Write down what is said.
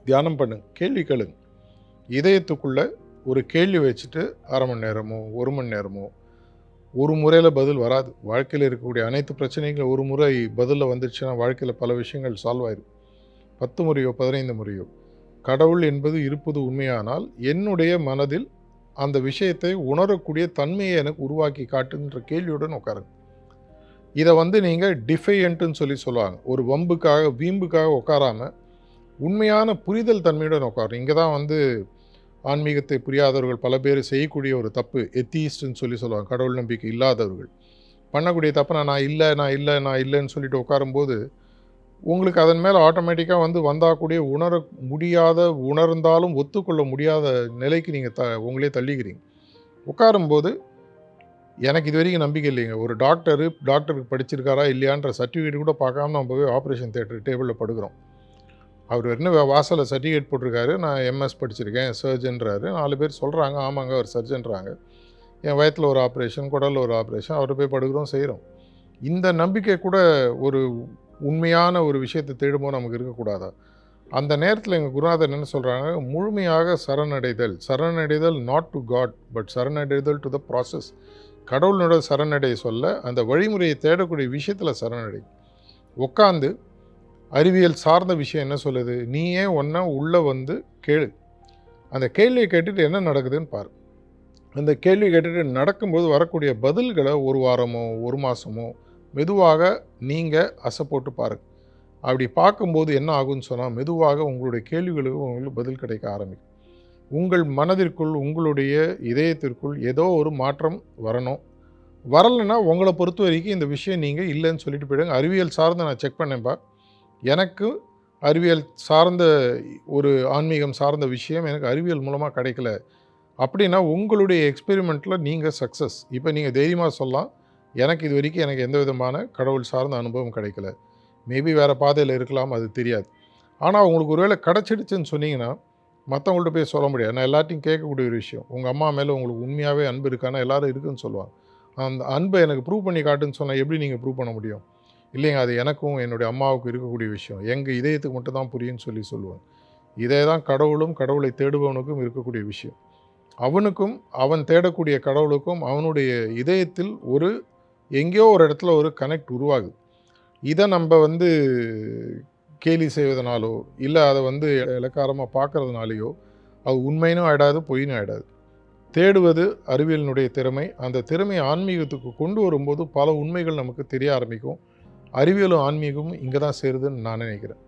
தியானம் பண்ணுங்க, கேள்வி கேளுங்க. இதயத்துக்குள்ள ஒரு கேள்வி வச்சுட்டு 1/2 மணி நேரமோ 1 மணி நேரமோ ஒரு முறையில் பதில் வராது. வாழ்க்கையில் இருக்கக்கூடிய அனைத்து பிரச்சனைகளும் ஒரு முறை பதிலில் வந்துருச்சுன்னா வாழ்க்கையில் பல விஷயங்கள் சால்வ் ஆயிடும். 10 முறையோ 15 முறையோ கடவுள் என்பது இருப்பது உண்மையானால் என்னுடைய மனதில் அந்த விஷயத்தை உணரக்கூடிய தன்மையை எனக்கு உருவாக்கி காட்டுன்ற கேள்வியுடன் உட்காருங்க. இதை நீங்கள் டிஃபையன்ட்டுன்னு சொல்லுவாங்க. ஒரு வம்புக்காக வீம்புக்காக உட்காராம உண்மையான புரிதல் தன்மையுடன் உட்காரும். இங்கே தான் ஆன்மீகத்தை புரியாதவர்கள் பல பேர் செய்யக்கூடிய ஒரு தப்பு, எத்தியிஸ்ட்னு சொல்லுவாங்க. கடவுள் நம்பிக்கை இல்லாதவர்கள் பண்ணக்கூடிய தப்பு, நான் இல்லைன்னு சொல்லிட்டு உட்காரும்போது உங்களுக்கு அதன் மேலே ஆட்டோமேட்டிக்காக வந்தால் கூட உணர முடியாத, உணர்ந்தாலும் ஒத்துக்கொள்ள முடியாத நிலைக்கு நீங்கள் உங்களே தள்ளிக்கிறீங்க. உட்காரும்போது எனக்கு இது வரைக்கும் நம்பிக்கை இல்லைங்க. ஒரு டாக்டருக்கு படிச்சிருக்காரா இல்லையான்ற சர்டிஃபிகேட் கூட பார்க்காம நம்ம போய் ஆப்ரேஷன் தியேட்டர் டேபிளில் படுக்கிறோம். அவர் என்ன வாசலில் சர்டிஃபிகேட் போட்டிருக்காரு, நான் எம்எஸ் படிச்சிருக்கேன், சர்ஜன்றாரு. 4 பேர் சொல்கிறாங்க, ஆமாங்க அவர் சர்ஜன்றாங்க. என் வயத்தில் ஒரு ஆப்ரேஷன், குடலில் ஒரு ஆப்ரேஷன், அவரை போய் படுக்கிறோம், செய்கிறோம். இந்த நம்பிக்கை கூட ஒரு உண்மையான ஒரு விஷயத்தை தேடும்போது நமக்கு இருக்கக்கூடாதா? அந்த நேரத்தில் எங்கள் குருநாதர் என்ன சொல்கிறாங்க, முழுமையாக சரணடைதல் நாட் டு காட் பட் சரணடைதல் டு த ப்ராசஸ். கடவுளோட சரணடைய சொல்ல அந்த வழிமுறையை தேடக்கூடிய விஷயத்தில் சரணடை. உட்காந்து அறிவியல் சார்ந்த விஷயம் என்ன சொல்லுது, நீயே ஒன்றை உள்ளே கேளு. அந்த கேள்வியை கேட்டுட்டு என்ன நடக்குதுன்னு பாரு. அந்த கேள்வி கேட்டுட்டு நடக்கும்போது வரக்கூடிய பதில்களை ஒரு வாரமோ 1 மாதமோ மெதுவாக நீங்கள் அசை போட்டு பாருங்கள். அப்படி பார்க்கும்போது என்ன ஆகும்னு சொன்னால், மெதுவாக உங்களுடைய கேள்விகளுக்கு உங்களுக்கு பதில் கிடைக்க ஆரம்பிக்கும். உங்கள் மனதிற்குள், உங்களுடைய இதயத்திற்குள் ஏதோ ஒரு மாற்றம் வரணும். வரலைன்னா உங்களை பொறுத்த வரைக்கும் இந்த விஷயம் நீங்கள் இல்லைன்னு சொல்லிட்டு போயிடுங்க. அறிவியல் சார்ந்து நான் செக் பண்ணேன்ப்பா, எனக்கு அறிவியல் சார்ந்த ஒரு ஆன்மீகம் சார்ந்த விஷயம் எனக்கு அறிவியல் மூலமாக கிடைக்கல அப்படின்னா உங்களுடைய எக்ஸ்பெரிமெண்ட்டில் நீங்கள் சக்ஸஸ். இப்போ நீங்கள் தைரியமாக சொல்லலாம், எனக்கு இது வரைக்கும் எனக்கு எந்த விதமான கடவுள் சார்ந்த அனுபவம் கிடைக்கல. மேபி வேறு பாதையில் இருக்கலாம், அது தெரியாது. ஆனால் உங்களுக்கு ஒருவேளை கிடச்சிடுச்சுன்னு சொன்னீங்கன்னா மற்றவங்கள்ட்ட போய் சொல்ல முடியாது. நான் எல்லாத்தையும் கேட்கக்கூடிய ஒரு விஷயம், உங்கள் அம்மா மேலே உங்களுக்கு உண்மையாகவே அன்பு இருக்கானா, எல்லோரும் இருக்குதுன்னு சொல்லுவாங்க. அந்த அன்பை எனக்கு ப்ரூவ் பண்ணி காட்டுன்னு சொன்னால் எப்படி நீங்கள் ப்ரூவ் பண்ண முடியும்? இல்லைங்க, அது எனக்கும் என்னுடைய அம்மாவுக்கும் இருக்கக்கூடிய விஷயம், எங்கள் இதயத்துக்கு மட்டும் தான் புரியும்னு சொல்லுவாங்க. இதே தான் கடவுளும் கடவுளை தேடுபவனுக்கும் இருக்கக்கூடிய விஷயம். அவனுக்கும் அவன் தேடக்கூடிய கடவுளுக்கும் அவனுடைய இதயத்தில் எங்கேயோ ஒரு இடத்துல ஒரு கனெக்ட் உருவாகுது. இதை நம்ம கேலி செய்வதனாலோ இல்லை அதை இலக்காரமாக பார்க்கறதுனாலையோ அது உண்மையினும் ஆயிடாது, பொய்னும் ஆயிடாது. தேடுவது அறிவியலினுடைய திறமை. அந்த திறமையை ஆன்மீகத்துக்கு கொண்டு வரும்போது பல உண்மைகள் நமக்கு தெரிய ஆரம்பிக்கும். அறிவியலும் ஆன்மீகமும் இங்கே தான் சேருதுன்னு நான் நினைக்கிறேன்.